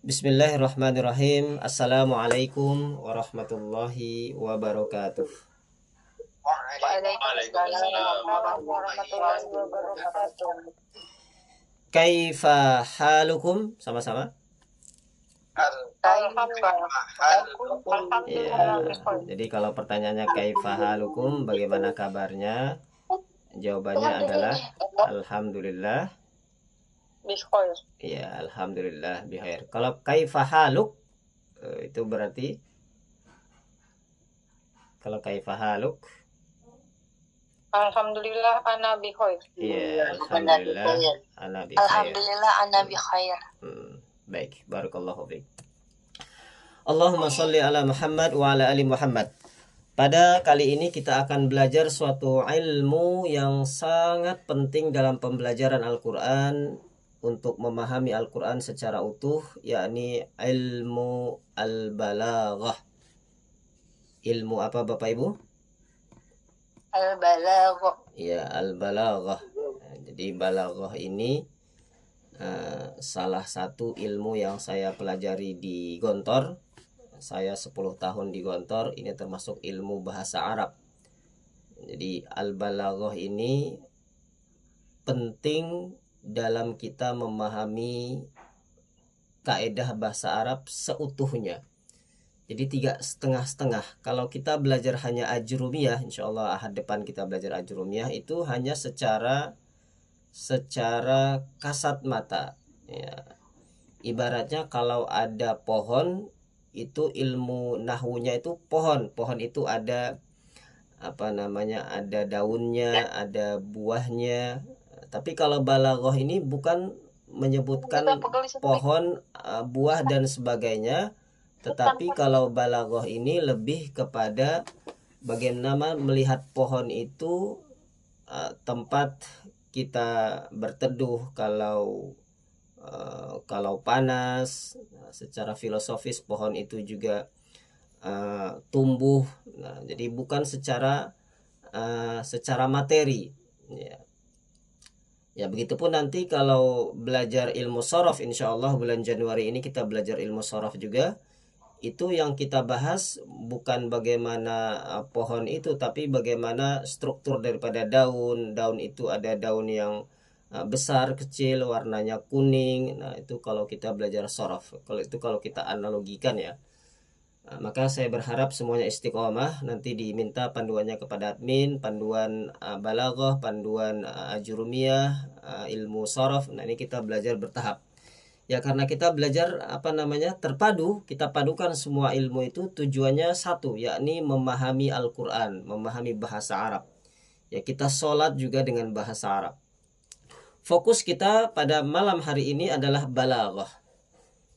Bismillahirrahmanirrahim. Assalamualaikum warahmatullahi wabarakatuh. Waalaikumsalam warahmatullahi wabarakatuh. Kaifa halukum? Sama-sama. Ya. Jadi kalau pertanyaannya kaifa halukum, bagaimana kabarnya? Jawabannya adalah alhamdulillah. Bikhair. Ya, alhamdulillah bikhair. Kalau kaifa haluk itu berarti kalau kaifa haluk, Alhamdulillah ana bikhair. ya alhamdulillah ana bikhair. Alhamdulillah ana bikhair. Baik, barakallahu fiik. Allahumma sholli ala Muhammad wa ala ali Muhammad. Pada kali ini kita akan belajar suatu ilmu yang sangat penting dalam pembelajaran Al-Quran untuk memahami Al-Quran secara utuh, yakni ilmu al-balaghah. Ilmu apa Bapak Ibu? Al-balaghah. Ya, al-balaghah. Jadi balaghah ini salah satu ilmu yang saya pelajari di Gontor. Saya 10 tahun di Gontor, ini termasuk ilmu bahasa Arab. Jadi al-balaghah ini penting dalam kita memahami kaidah bahasa Arab seutuhnya. Jadi 3 setengah-setengah. Kalau kita belajar hanya ajrumiyah, insya Allah ahad depan kita belajar ajrumiyah, itu hanya secara kasat mata. Ya. Ibaratnya kalau ada pohon, itu ilmu nahwunya itu pohon itu ada ada daunnya, ada buahnya. Tapi kalau balaghah ini bukan menyebutkan pohon, buah dan sebagainya, tetapi kalau balaghah ini lebih kepada bagaimana melihat pohon itu tempat kita berteduh kalau panas. Secara filosofis pohon itu juga tumbuh. Nah, jadi bukan secara materi. Ya, begitupun nanti kalau belajar ilmu shorof, insya Allah bulan Januari ini kita belajar ilmu shorof juga. Itu yang kita bahas bukan bagaimana pohon itu, tapi bagaimana struktur daripada daun. Daun itu ada daun yang besar, kecil, warnanya kuning. Nah, itu kalau kita belajar shorof. Kalau kita analogikan ya. Maka saya berharap semuanya istiqomah. Nanti diminta panduannya kepada admin, panduan balaghah, panduan ajurumiyah, ilmu shorof. Nah, ini kita belajar bertahap. Ya, karena kita belajar terpadu, kita padukan semua ilmu itu tujuannya satu, yakni memahami Al-Quran, memahami bahasa Arab. Ya, kita sholat juga dengan bahasa Arab. Fokus kita pada malam hari ini adalah balaghah.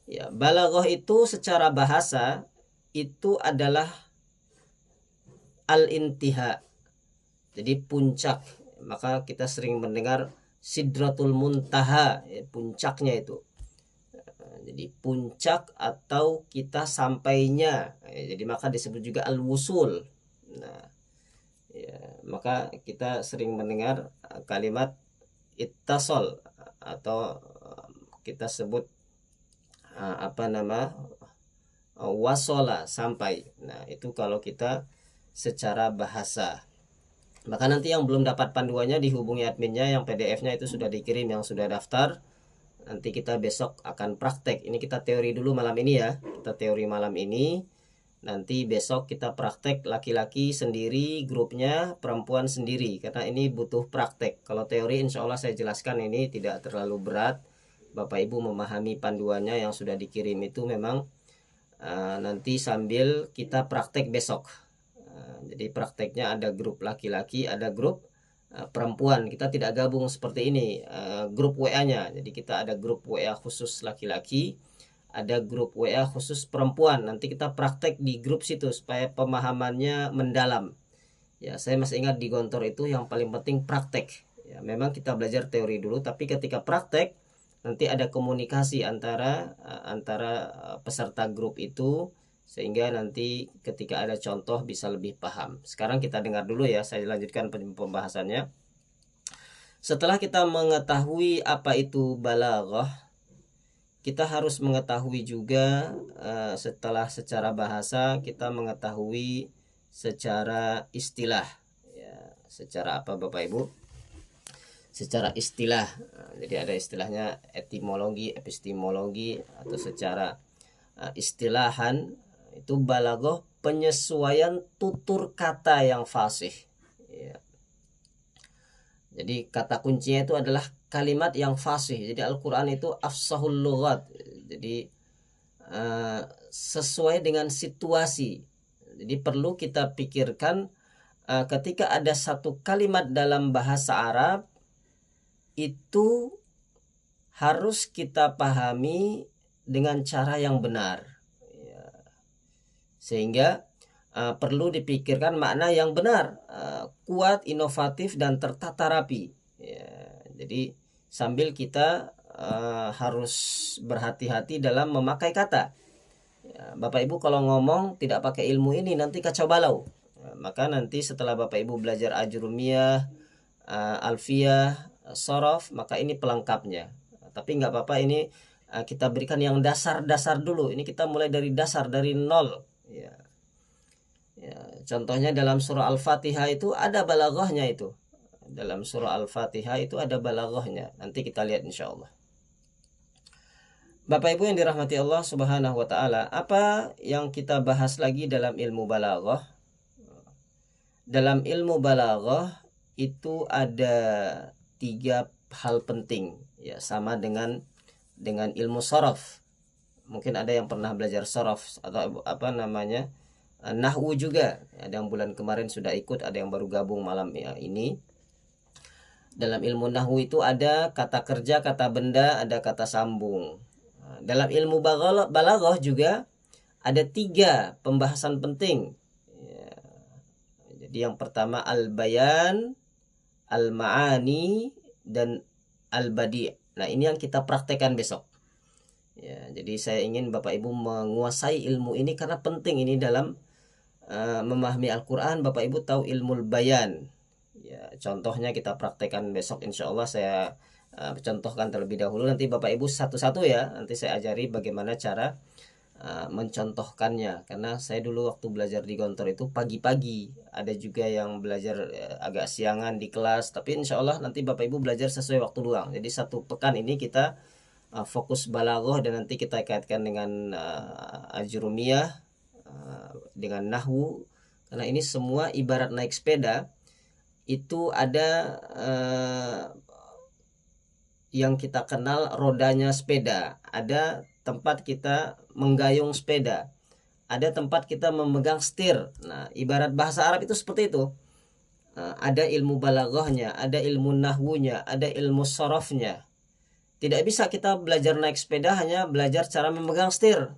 Ya, balaghah itu secara bahasa itu adalah al-intiha. Jadi puncak. Maka kita sering mendengar sidratul muntaha, ya, puncaknya itu. Jadi puncak atau kita sampainya. Jadi maka disebut juga al-wusul. Nah, ya, maka kita sering mendengar kalimat ittasal atau kita sebut wasola, sampai. Nah, itu kalau kita secara bahasa. Maka nanti yang belum dapat panduannya dihubungi adminnya, yang PDF-nya itu sudah dikirim, yang sudah daftar. Nanti kita besok akan praktek. Ini kita teori dulu malam ini ya. Kita teori malam ini. Nanti besok kita praktek, laki-laki sendiri, grupnya perempuan sendiri. Karena ini butuh praktek. Kalau teori insya Allah saya jelaskan ini tidak terlalu berat. Bapak Ibu memahami panduannya yang sudah dikirim itu memang nanti sambil kita praktek besok. Jadi prakteknya ada grup laki-laki, ada grup perempuan. Kita tidak gabung seperti ini grup WA-nya. Jadi kita ada grup WA khusus laki-laki, ada grup WA khusus perempuan. Nanti kita praktek di grup situ supaya pemahamannya mendalam. Ya, saya masih ingat di Gontor itu yang paling penting praktek. Ya, memang kita belajar teori dulu, tapi ketika praktek nanti ada komunikasi antara peserta grup itu, sehingga nanti ketika ada contoh bisa lebih paham. Sekarang kita dengar dulu ya, saya lanjutkan pembahasannya. Setelah kita mengetahui apa itu balaghah, kita harus mengetahui juga setelah secara bahasa kita mengetahui secara istilah. Ya, secara apa Bapak Ibu? Secara istilah. Jadi ada istilahnya etimologi, epistemologi, atau secara istilahan itu balaghah penyesuaian tutur kata yang fasih. Ya. Jadi kata kuncinya itu adalah kalimat yang fasih. Jadi Al-Quran itu afsahul lughat. Jadi sesuai dengan situasi. Jadi perlu kita pikirkan ketika ada satu kalimat dalam bahasa Arab itu harus kita pahami dengan cara yang benar. Ya. Sehingga perlu dipikirkan makna yang benar, kuat, inovatif, dan tertata rapi. Ya. Jadi sambil kita harus berhati-hati dalam memakai kata. Ya, Bapak Ibu kalau ngomong tidak pakai ilmu ini nanti kacau balau. Ya, maka nanti setelah Bapak Ibu belajar ajrumiyah, alfiyah, sorof, maka ini pelengkapnya. Tapi nggak apa-apa, ini kita berikan yang dasar-dasar dulu. Ini kita mulai dari dasar, dari nol. Ya. Ya, contohnya dalam surah Al-Fatihah itu ada balaghahnya itu. Dalam surah Al-Fatihah itu ada balaghahnya. Nanti kita lihat insya Allah. Bapak Ibu yang dirahmati Allah Subhanahu wa taala, apa yang kita bahas lagi dalam ilmu balaghah? Dalam ilmu balaghah itu ada 3 hal penting, ya, sama dengan ilmu sorof. Mungkin ada yang pernah belajar sorof atau apa namanya nahwu juga. Ada yang bulan kemarin sudah ikut, ada yang baru gabung malam ini. Dalam ilmu nahwu itu ada kata kerja, kata benda, ada kata sambung. Dalam ilmu balaghah juga ada 3 pembahasan penting. Ya. Jadi yang pertama al-bayan, al-ma'ani, dan al-badi'. Nah, ini yang kita praktekkan besok. Ya, jadi saya ingin Bapak Ibu menguasai ilmu ini karena penting ini dalam memahami Al-Quran. Bapak Ibu tahu ilmu bayan. Ya, contohnya kita praktekkan besok insya Allah. Saya contohkan terlebih dahulu. Nanti Bapak Ibu satu-satu ya. Nanti saya ajari bagaimana cara mencontohkannya, karena saya dulu waktu belajar di Gontor itu pagi-pagi, ada juga yang belajar agak siangan di kelas, tapi insya Allah nanti Bapak Ibu belajar sesuai waktu luang. Jadi 1 pekan ini kita fokus balaghah, dan nanti kita kaitkan dengan ajrumiyah, dengan nahwu, karena ini semua ibarat naik sepeda. Itu ada yang kita kenal rodanya sepeda, ada tempat kita menggayung sepeda, ada tempat kita memegang setir. Nah, ibarat bahasa Arab itu seperti itu. Ada ilmu balaghahnya, ada ilmu nahwunya, ada ilmu sorofnya. Tidak bisa kita belajar naik sepeda hanya belajar cara memegang setir.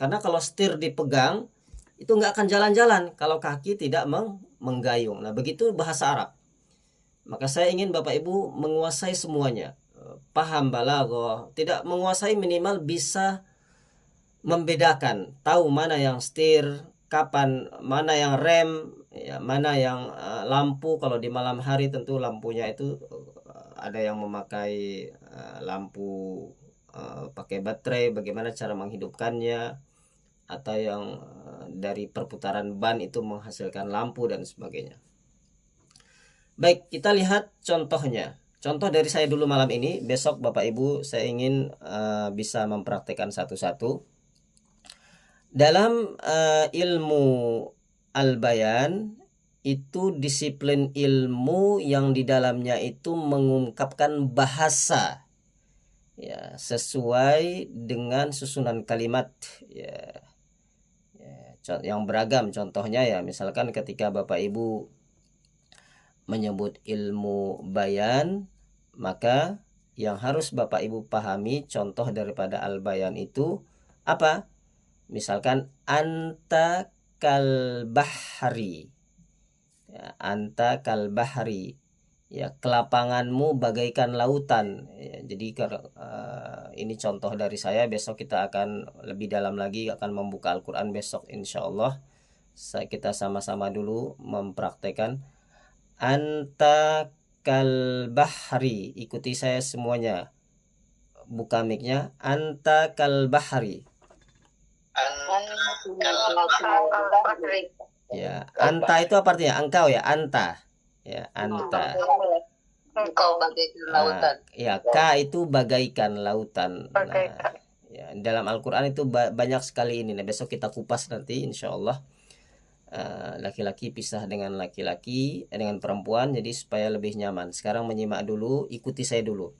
Karena kalau setir dipegang, itu nggak akan jalan-jalan kalau kaki tidak menggayung. Nah, begitu bahasa Arab. Maka saya ingin Bapak Ibu menguasai semuanya. Paham balaghah, tidak menguasai minimal bisa membedakan, tahu mana yang setir, kapan mana yang rem, ya, mana yang lampu. Kalau di malam hari tentu lampunya itu ada yang memakai lampu pakai baterai, bagaimana cara menghidupkannya, atau yang dari perputaran ban itu menghasilkan lampu dan sebagainya. Baik, kita lihat contohnya. Contoh dari saya dulu malam ini. Besok Bapak Ibu saya ingin bisa mempraktekkan satu-satu. Dalam ilmu al-bayan itu disiplin ilmu yang di dalamnya itu mengungkapkan bahasa, ya, sesuai dengan susunan kalimat, ya, yang beragam. Contohnya ya, misalkan ketika Bapak Ibu menyebut ilmu bayan, maka yang harus Bapak Ibu pahami contoh daripada al-bayan itu apa? Misalkan anta kal bahri, ya, anta kal bahri, ya, kelapanganmu bagaikan lautan, ya. Jadi ini contoh dari saya. Besok kita akan lebih dalam lagi, akan membuka Al-Quran besok insya Allah. Kita sama-sama dulu mempraktekkan anta kal bahri. Ikuti saya semuanya. buka mic-nya. Anta kal bahri. Ya, anta itu apa artinya? Engkau ya, anta. Ya, anta. Engkau bagaikan lautan. Ya, ka itu bagaikan lautan. Nah, Bagaikan. ya, dalam Al-Quran itu banyak sekali ini. Nah, besok kita kupas nanti insya Allah. Laki-laki pisah dengan laki-laki, dengan perempuan, jadi supaya lebih nyaman. Sekarang menyimak dulu, ikuti saya dulu.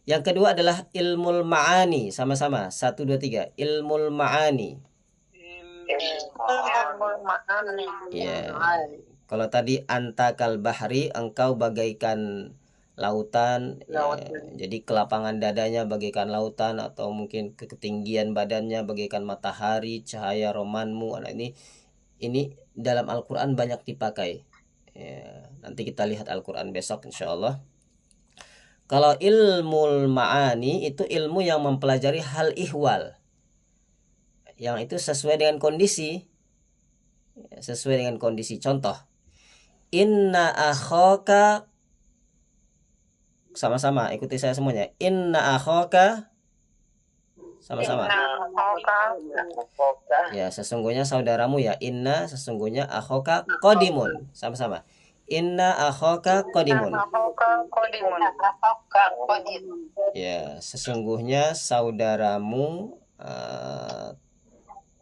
Yang kedua adalah ilmul ma'ani. Sama-sama, 1, 2, 3. Ilmul ma'ani. Ya, kalau tadi anta kal bahri, engkau bagaikan lautan, ya, jadi kelapangan dadanya bagaikan lautan, atau mungkin ketinggian badannya bagaikan matahari, cahaya romanmu. Nah, ini dalam Al-Quran banyak dipakai. Ya, nanti kita lihat Al-Quran besok insya Allah. Kalau ilmul ma'ani itu ilmu yang mempelajari hal ihwal, yang itu sesuai dengan kondisi. Sesuai dengan kondisi. Contoh, inna akhaka, sama-sama ikuti saya semuanya. Inna akhaka, sama-sama. Ya, sesungguhnya saudaramu ya. Inna, sesungguhnya akhaka qadimun, sama-sama. Inna akhaka qadimun. Ya, sesungguhnya saudaramu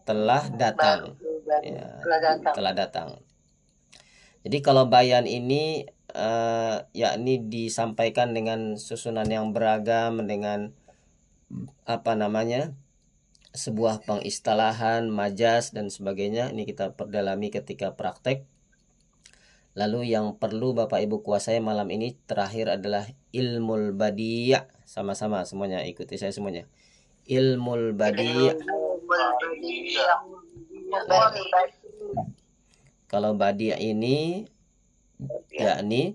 telah datang. Ya, telah datang. Jadi kalau bayan ini yakni disampaikan dengan susunan yang beragam, dengan apa namanya, sebuah pengistilahan, majas dan sebagainya. Ini kita perdalami ketika praktek. Lalu yang perlu Bapak Ibu kuasai malam ini terakhir adalah ilmul badi'. Sama-sama semuanya, ikuti saya semuanya. Ilmul badi'. Kalau badi' ini yakni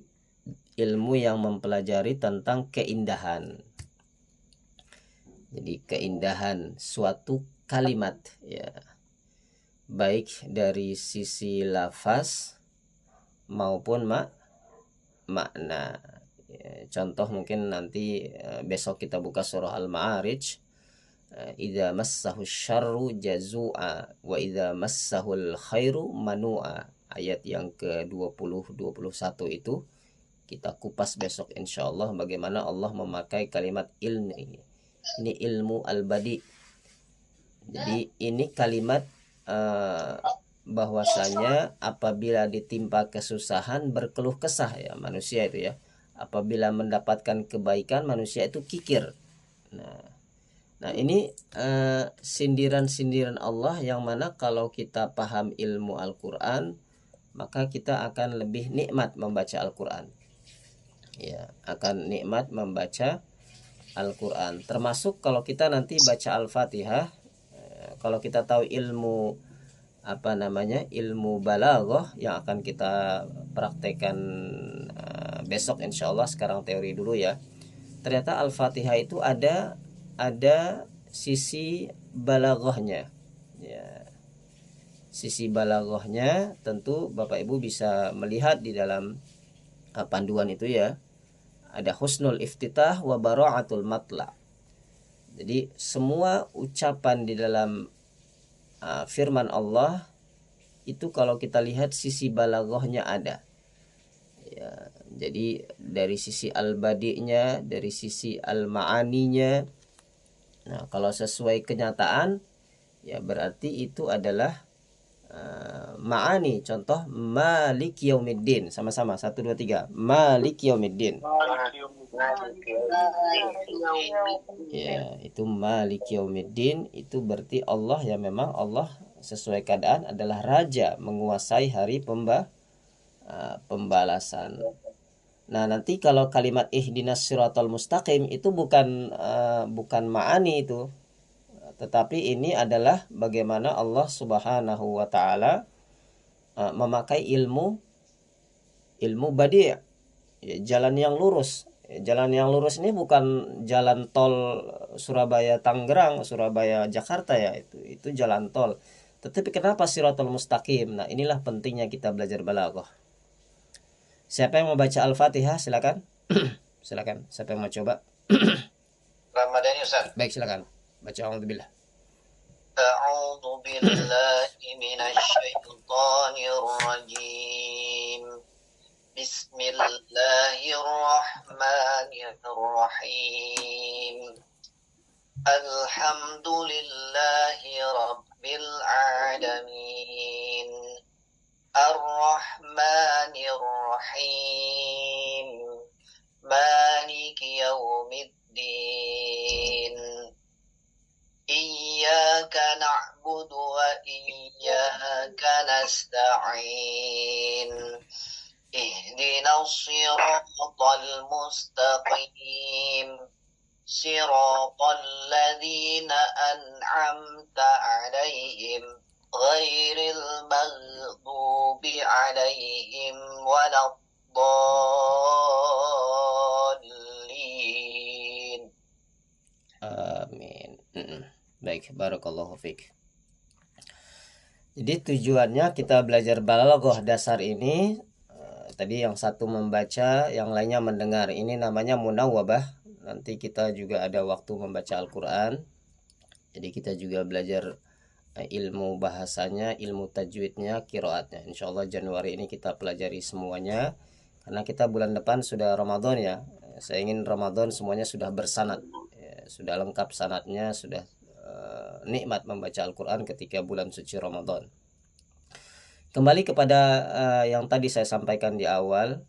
ilmu yang mempelajari tentang keindahan. Jadi keindahan suatu kalimat, ya, baik dari sisi lafaz maupun makna. Ya, contoh mungkin nanti besok kita buka surah Al-Ma'arij. Idza massahu syarru jazua wa idza massahul khairu manua. Ayat yang ke-20 21 itu kita kupas besok insyaallah bagaimana Allah memakai kalimat ilmu ini. Ini ilmu al-badi. Jadi ini kalimat bahwasanya apabila ditimpa kesusahan berkeluh kesah ya manusia itu ya. Apabila mendapatkan kebaikan manusia itu kikir. Nah ini sindiran-sindiran Allah yang mana kalau kita paham ilmu Al-Quran maka kita akan lebih nikmat membaca Al-Quran. Ya, akan nikmat membaca Al-Quran. Termasuk kalau kita nanti baca Al-Fatihah, kalau kita tahu ilmu apa namanya, ilmu balaghah yang akan kita praktekkan besok insyaallah. Sekarang teori dulu ya. Ternyata Al-Fatihah itu ada sisi balaghahnya. Ya. Sisi balaghahnya tentu Bapak Ibu bisa melihat di dalam panduan itu ya. Ada husnul iftitah wa bara'atul matla. Jadi semua ucapan di dalam firman Allah itu kalau kita lihat sisi balaghahnya ada. Ya, jadi dari sisi al-badi'nya, dari sisi al-ma'aninya. Nah, kalau sesuai kenyataan ya berarti itu adalah ma'ani. Contoh Malik Yaumiddin. Sama-sama 1 2 3. Malik Yaumiddin. Ya, itu Malik Yaumiddin itu berarti Allah ya, memang Allah sesuai keadaan adalah raja menguasai hari pembalasan. Nah, nanti kalau kalimat ihdinas siratal mustaqim itu bukan ma'ani itu. Tetapi ini adalah bagaimana Allah Subhanahu wa taala memakai ilmu badi', ya, jalan yang lurus. Jalan yang lurus ini bukan jalan tol Surabaya Tangerang, Surabaya Jakarta ya, itu jalan tol. Tetapi kenapa siratal mustaqim? Nah, inilah pentingnya kita belajar balaghah. Siapa yang mau baca Al-Fatihah silakan. Silakan. Siapa yang mau coba? Ramadhani Ustaz. Baik, silakan. Baca a'udzubillah. A'udzu billahi minasyaitonir rajim. Bismillahirrahmanirrahim. Alhamdulillahi rabbil alamin. Ar-Rahmanir Rahim. Maliki yaumiddin. Iyyaka na'budu wa iyyaka nasta'in. Ihdinas siratal mustaqim. Siratal ladzina an'amta 'alaihim ghairil maghdubi 'alaihim waladdallin. Amin. Baik, barakallahu fiik. Jadi tujuannya kita belajar balaghah dasar ini, tadi yang satu membaca, yang lainnya mendengar. Ini namanya munawwabah. Nanti kita juga ada waktu membaca Al-Quran. Jadi kita juga belajar ilmu bahasanya, ilmu tajwidnya, qiraatnya. Insyaallah Januari ini kita pelajari semuanya. Karena kita bulan depan sudah Ramadan ya. Saya ingin Ramadan semuanya sudah bersanad. Sudah lengkap sanadnya, sudah nikmat membaca Al-Quran ketika bulan suci Ramadan. Kembali kepada yang tadi saya sampaikan di awal,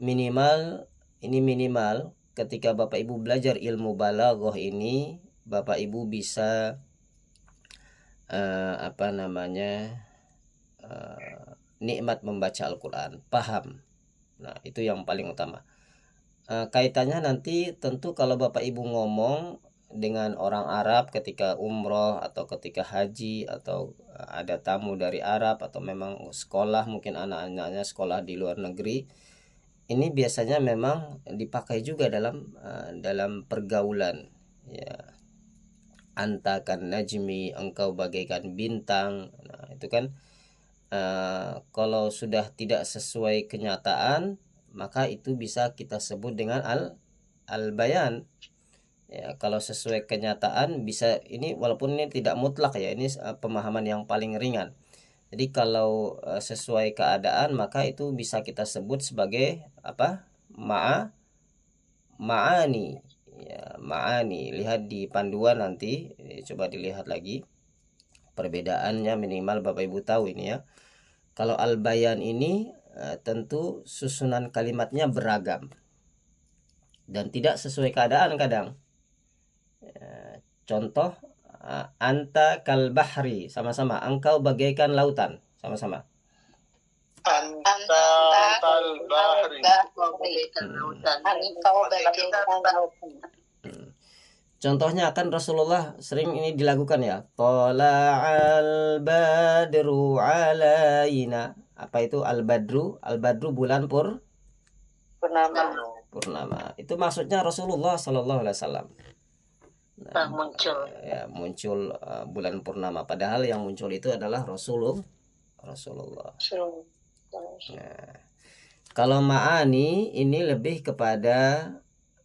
minimal ketika Bapak Ibu belajar ilmu balaghah ini, Bapak Ibu bisa nikmat membaca Al-Quran, paham. Nah, itu yang paling utama. Kaitannya nanti tentu kalau Bapak Ibu ngomong dengan orang Arab ketika umroh atau ketika haji, atau ada tamu dari Arab, atau memang sekolah, mungkin anak-anaknya sekolah di luar negeri, ini biasanya memang dipakai juga dalam pergaulan ya. Anta kan najmi, engkau bagaikan bintang. Nah, itu kan kalau sudah tidak sesuai kenyataan, maka itu bisa kita sebut dengan al-bayan. Ya, kalau sesuai kenyataan bisa, ini walaupun ini tidak mutlak ya, ini pemahaman yang paling ringan. Jadi kalau sesuai keadaan, maka itu bisa kita sebut sebagai apa? Ma'ani. Ya, ma'ani. Lihat di panduan nanti, coba dilihat lagi perbedaannya, minimal Bapak Ibu tahu ini ya. Kalau al-bayan ini tentu susunan kalimatnya beragam dan tidak sesuai keadaan kadang. Contoh, anta kal bahri, sama-sama, engkau bagaikan lautan, sama-sama. Anta kal bahri. Contohnya kan Rasulullah sering ini dilakukan ya. Tala'al badru alaina. Apa itu al-badru? Al-badru bulan purnama. Itu maksudnya Rasulullah sallallahu alaihi wasallam. Nah, muncul bulan purnama, padahal yang muncul itu adalah Rasulullah. Nah, kalau ma'ani ini lebih kepada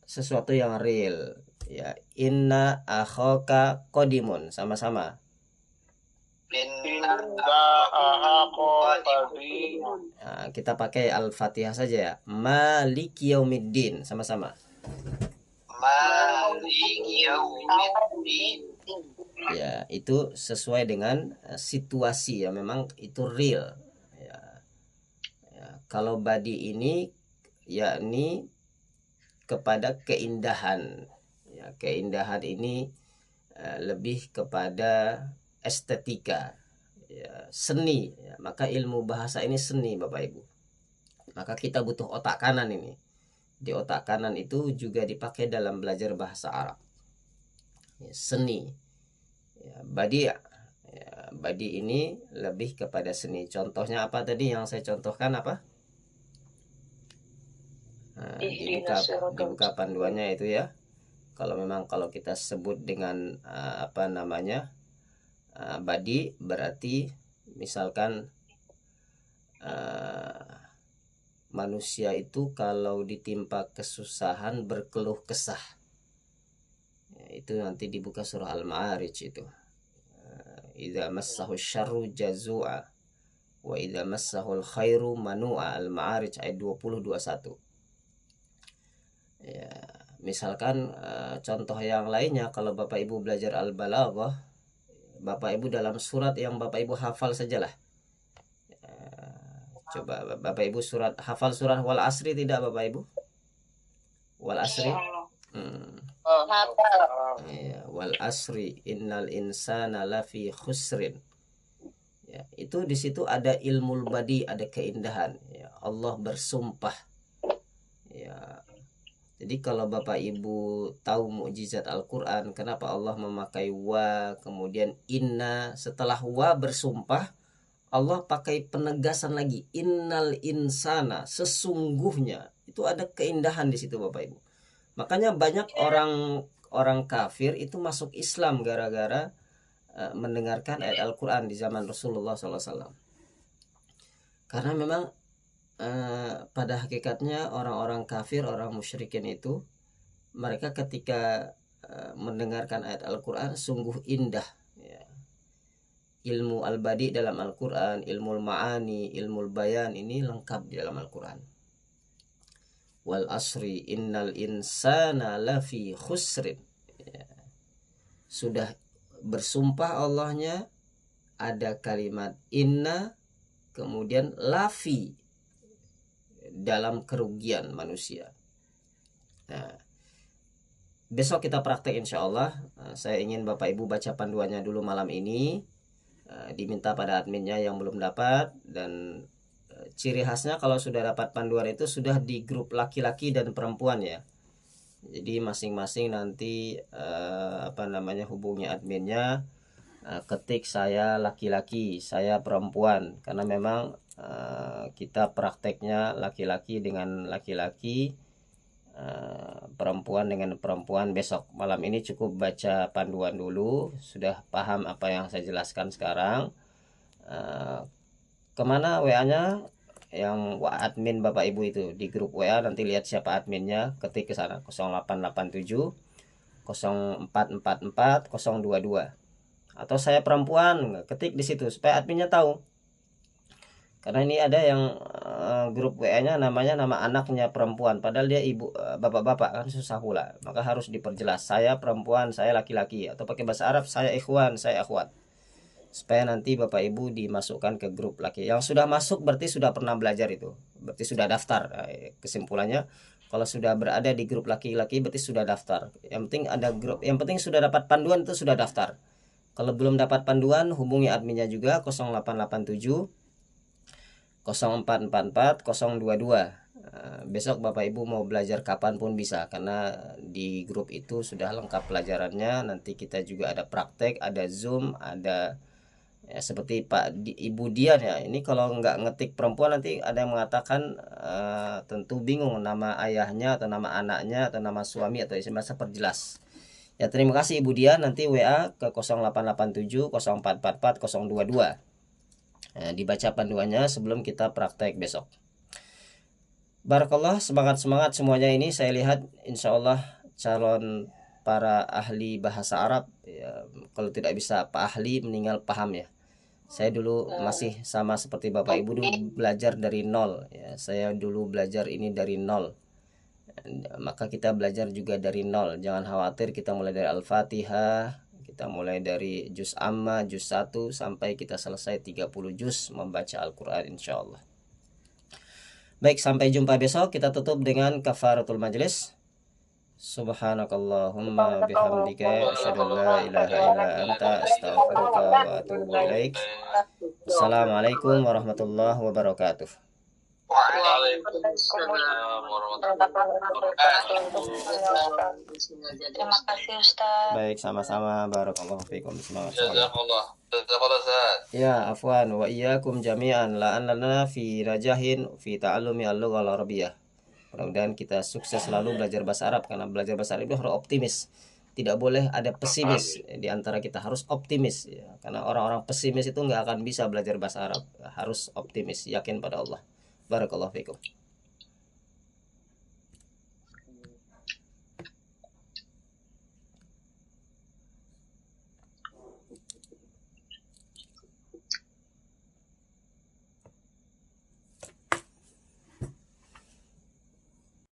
sesuatu yang real ya. Inna akhaka qadimun, sama-sama. Nah, kita pakai Al-Fatihah saja ya. Maliki yaumiddin, sama-sama. Ya, itu sesuai dengan situasi ya, memang itu real ya. Kalau badi ini yakni kepada keindahan ya, keindahan ini lebih kepada estetika ya, seni ya. Maka ilmu bahasa ini seni Bapak Ibu, maka kita butuh otak kanan ini. Di otak kanan itu juga dipakai dalam belajar bahasa Arab ya, seni ya, badi ya, badi ini lebih kepada seni. Contohnya apa tadi yang saya contohkan apa? Nah, dibuka panduannya itu ya. Kalau memang kalau kita sebut dengan badi, berarti misalkan manusia itu kalau ditimpa kesusahan berkeluh kesah. itu nanti dibuka surah Al-Ma'arij itu. Idza massahu syarru jazua wa idza massahul khairu manua. Al-Ma'arij ayat 20-21. Ya, misalkan contoh yang lainnya, kalau Bapak Ibu belajar Al-Balaghah, Bapak Ibu dalam surat yang Bapak Ibu hafal sajalah. Coba Bapak Ibu hafal surat Wal Asri tidak Bapak Ibu? Wal Asri? Ya, wal asri innal insana lafi khusrin. Ya, itu di situ ada ilmul badi, ada keindahan. Ya, Allah bersumpah. Ya, jadi kalau Bapak Ibu tahu mukjizat Al-Quran, kenapa Allah memakai wa, kemudian inna, setelah wa bersumpah, Allah pakai penegasan lagi, innal insana, sesungguhnya. Itu ada keindahan di situ Bapak Ibu. Makanya banyak orang kafir itu masuk Islam gara-gara mendengarkan ayat Al-Quran di zaman Rasulullah SAW. Karena memang pada hakikatnya orang-orang kafir, orang musyrikin itu, mereka ketika mendengarkan ayat Al-Quran sungguh indah. Ya. Ilmu al-badi dalam Al-Quran, ilmu ma'ani, ilmu bayan ini lengkap di dalam Al-Quran. Wal asri innal insana lafi khusrin. Ya. Sudah bersumpah Allahnya, ada kalimat inna, kemudian lafi, dalam kerugian manusia. Nah, besok kita praktek insya Allah. Saya ingin Bapak Ibu baca panduannya dulu malam ini. Diminta pada adminnya yang belum dapat, dan ciri khasnya kalau sudah dapat panduan itu sudah di grup laki-laki dan perempuan ya. Jadi masing-masing nanti hubungi adminnya, ketik saya laki-laki, saya perempuan, karena memang kita prakteknya laki-laki dengan laki-laki, perempuan dengan perempuan. Besok malam ini cukup baca panduan dulu, sudah paham apa yang saya jelaskan sekarang. Kemana WA-nya? Yang admin Bapak Ibu itu di grup WA, nanti lihat siapa adminnya, ketik ke sana 0887 0444 022, atau saya perempuan, ketik di situ supaya adminnya tahu. Karena ini ada yang grup WA-nya namanya nama anaknya perempuan, padahal dia ibu, bapak-bapak, kan susah pula. Maka harus diperjelas, saya perempuan, saya laki-laki, atau pakai bahasa Arab, saya ikhwan, saya akhwat, supaya nanti Bapak Ibu dimasukkan ke grup laki. Yang sudah masuk berarti sudah pernah belajar itu, berarti sudah daftar. Kesimpulannya, kalau sudah berada di grup laki-laki berarti sudah daftar. Yang penting ada grup, yang penting sudah dapat panduan itu sudah daftar. Kalau belum dapat panduan, hubungi adminnya juga 0887 0444 022. Besok Bapak Ibu mau belajar kapanpun bisa, karena di grup itu sudah lengkap pelajarannya. Nanti kita juga ada praktek, ada Zoom, ada ya, seperti Ibu Dian ya. Ini kalau nggak ngetik perempuan nanti ada yang mengatakan tentu bingung nama ayahnya atau nama anaknya atau nama suami atau istri, masa perjelas. Ya, terima kasih Ibu Dian, nanti WA ke 0887 0444 022. Dibaca panduannya sebelum kita praktek besok. Barakallah, semangat-semangat semuanya ini. Saya lihat insya Allah calon para ahli bahasa Arab ya, kalau tidak bisa Pak ahli meninggal paham ya. Saya dulu masih sama seperti Bapak Ibu, dulu belajar dari nol ya. Saya dulu belajar ini dari nol. Maka kita belajar juga dari nol. Jangan khawatir, kita mulai dari Al-Fatihah, kita mulai dari juz amma, juz 1 sampai kita selesai 30 juz membaca Al-Quran insya Allah. Baik, sampai jumpa besok. Kita tutup dengan kafaratul majlis. Subhanakallahumma bihamdika asyhadu an la ilaha illa anta astaghfiruka wa atubu ilaik. Assalamualaikum warahmatullahi wabarakatuh. Waalaikumsalam warahmatullahi wabarakatuh. Terima kasih Ustaz. Baik, sama-sama. Barakallahu fiikum. Jazakallah. Jazakallah Ustaz. Ya, afwan wa iyyakum jami'an la'anna fi rajahin fi ta'allumi al-lughah al-arabiyyah. Mudah-mudahan kita sukses selalu belajar bahasa Arab, karena belajar bahasa Arab itu harus optimis. Tidak boleh ada pesimis di antara kita, harus optimis ya. Karena orang-orang pesimis itu nggak akan bisa belajar bahasa Arab. Harus optimis, yakin pada Allah. Barakallahu fiikum.